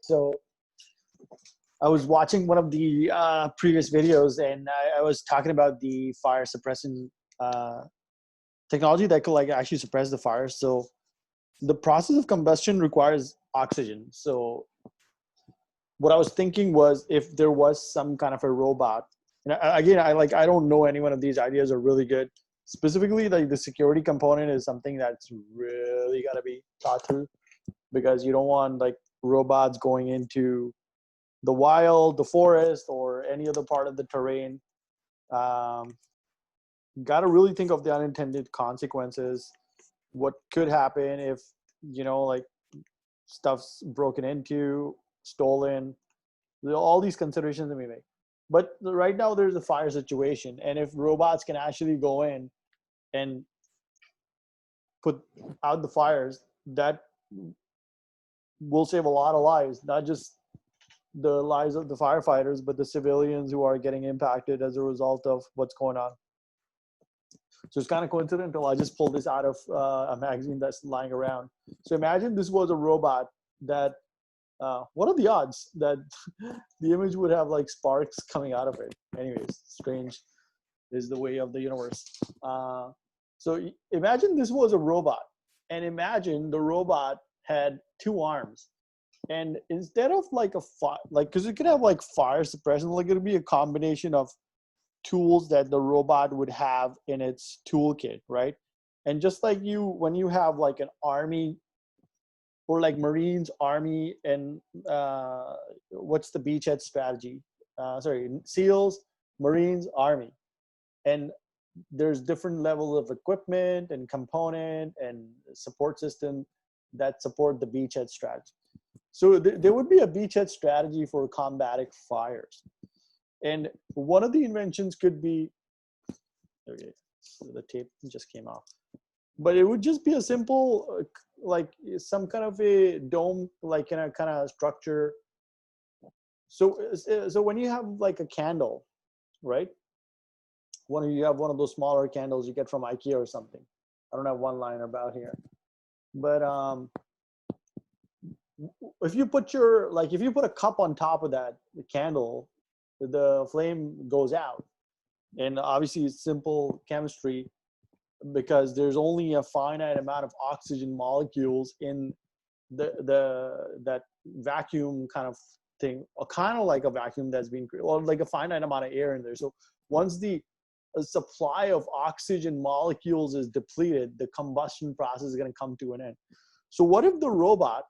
So I was watching one of the previous videos, and I was talking about the fire suppressant technology that could like actually suppress the fire. So the process of combustion requires oxygen. So what I was thinking was if there was some kind of a robot, and again, I don't know any one of these ideas are really good. Specifically, like the security component is something that's really got to be thought through, because you don't want like robots going into the wild, the forest, or any other part of the terrain. Um, got to really think of the unintended consequences. What could happen if, like stuff's broken into, stolen, all these considerations that we make. But right now there's a fire situation, and if robots can actually go in and put out the fires, that will save a lot of lives, not just the lives of the firefighters, but the civilians who are getting impacted as a result of what's going on. So it's kind of coincidental. I just pulled this out of a magazine that's lying around. So imagine this was a robot that, what are the odds that the image would have like sparks coming out of it? Anyways, strange is the way of the universe. So imagine this was a robot, and imagine the robot had two arms. And instead of like because it could have like fire suppression, like it'd be a combination of tools that the robot would have in its toolkit, right? And just like when you have like an army or like Marines, Army, and what's the beachhead strategy? SEALs, Marines, Army. And there's different levels of equipment and component and support system that support the beachhead strategy. So there would be a beachhead strategy for combating fires. And one of the inventions could be, okay, so the tape just came off, but it would just be a simple, like some kind of a dome, like in a kind of structure. So when you have like a candle, right? You have one of those smaller candles you get from IKEA or something. I don't have one line about here, but if you put a cup on top of that candle, the flame goes out. And obviously it's simple chemistry, because there's only a finite amount of oxygen molecules in that vacuum kind of thing, or kind of like a vacuum that's being created, or like a finite amount of air in there. So once the supply of oxygen molecules is depleted, the combustion process is going to come to an end. So what if the robot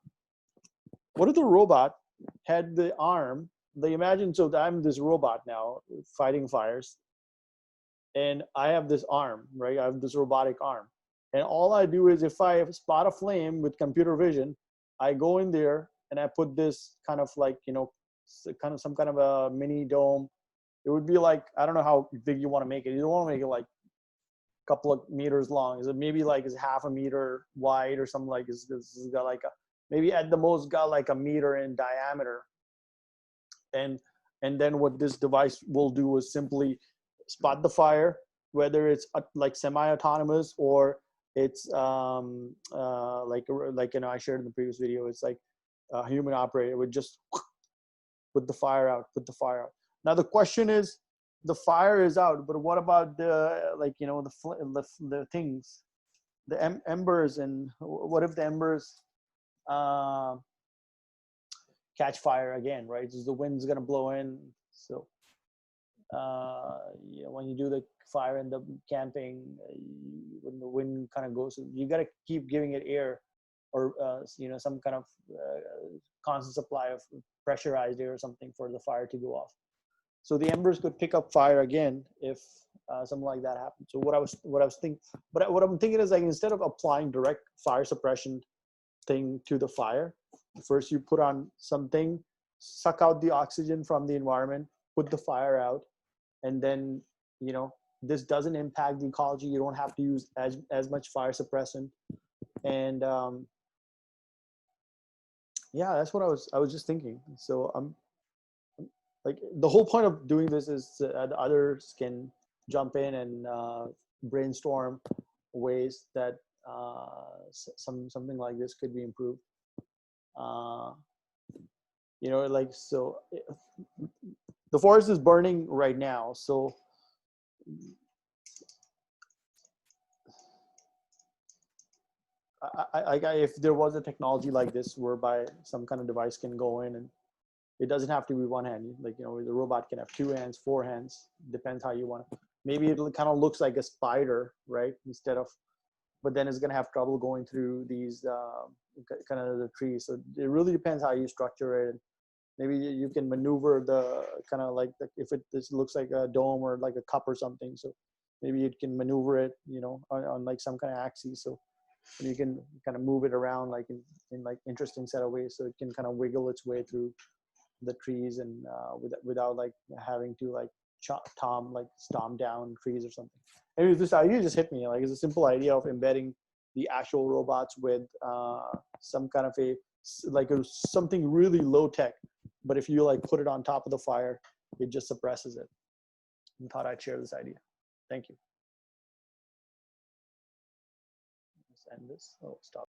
had the arm? They imagine, so I'm this robot now fighting fires, and I have this arm, right? I have this robotic arm. And all I do is, if I spot a flame with computer vision, I go in there and I put this kind of like, some kind of a mini dome. It would be like, I don't know how big you want to make it. You don't want to make it like a couple of meters long. Is it maybe like is half a meter wide or something? Like it's got like maybe at the most got like a meter in diameter. And then what this device will do is simply spot the fire, whether it's like semi-autonomous or it's like I shared in the previous video, it's like a human operator would just put the fire out. Now the question is, the fire is out, but what about the the things, the embers, and what if the embers catch fire again, right? So the wind's gonna blow in. So when you do the fire in the camping, when the wind kind of goes, you got to keep giving it air, or some kind of constant supply of pressurized air or something for the fire to go off. So the embers could pick up fire again if something like that happened. So what I'm thinking is, like, instead of applying direct fire suppression thing to the fire, first you put on something, suck out the oxygen from the environment, put the fire out, and then this doesn't impact the ecology. You don't have to use as much fire suppressant. And yeah, that's what I was just thinking. So like, the whole point of doing this is that others can jump in and brainstorm ways that something like this could be improved. You know, like, so the forest is burning right now. So if there was a technology like this whereby some kind of device can go in, and it doesn't have to be one hand, like, you know, the robot can have 2 hands, 4 hands, depends how you want to. Maybe it kind of looks like a spider, right? Instead of, but then it's going to have trouble going through these kind of the trees. So it really depends how you structure it. Maybe you can maneuver the kind of like if this looks like a dome or like a cup or something. So maybe you can maneuver it, you know, on like some kind of axis. So you can kind of move it around like in like interesting set of ways. So it can kind of wiggle its way through the trees, and without like having to like stomp down trees or something. Anyways, this idea just hit me. Like, it's a simple idea of embedding the actual robots with some kind of something really low tech, but if you like put it on top of the fire, it just suppresses it. And thought I'd share this idea. Thank you. Let's end this. Oh, stop.